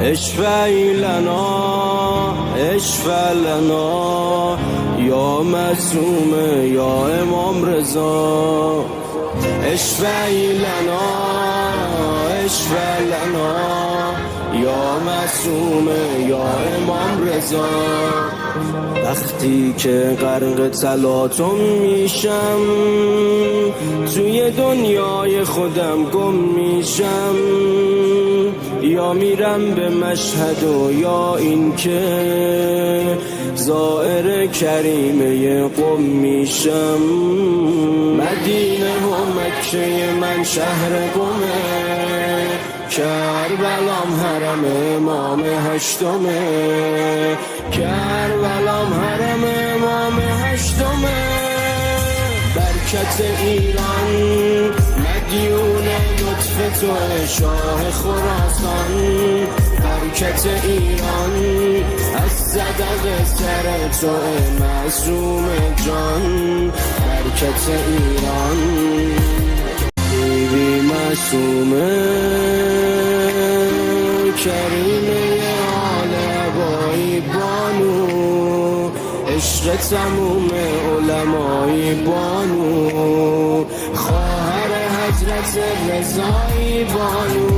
اشفع لنا یا معصوم یا امام رضا، اشفع لنا یا معصوم یا امام رضا. وقتی که غرق تلاطم میشم، توی دنیای خودم گم میشم، یا میرم به مشهد و یا این که زائر کریمه قم میشم. مدینه و مکه من شهر قمه، کربلام حرم امام هشتمه، کربلام حرم امام هشتمه. برکت ایران مدیون لطف تو شاه خراسان، برکت ایران از صدق سر تو معصوم جان، برکت ایران بیبی معصومه کریمه آل عبایی بانو، عشق تموم علمای بانو، خواهر حضرت رضایی بانو،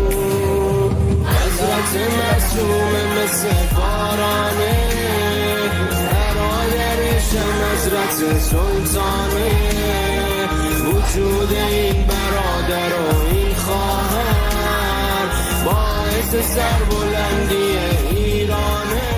حضرت معصوم مثل بارانه، برادرشم حضرت سلطانه. وجود این برادر و این خواهر باعث سربلندی ایرانه.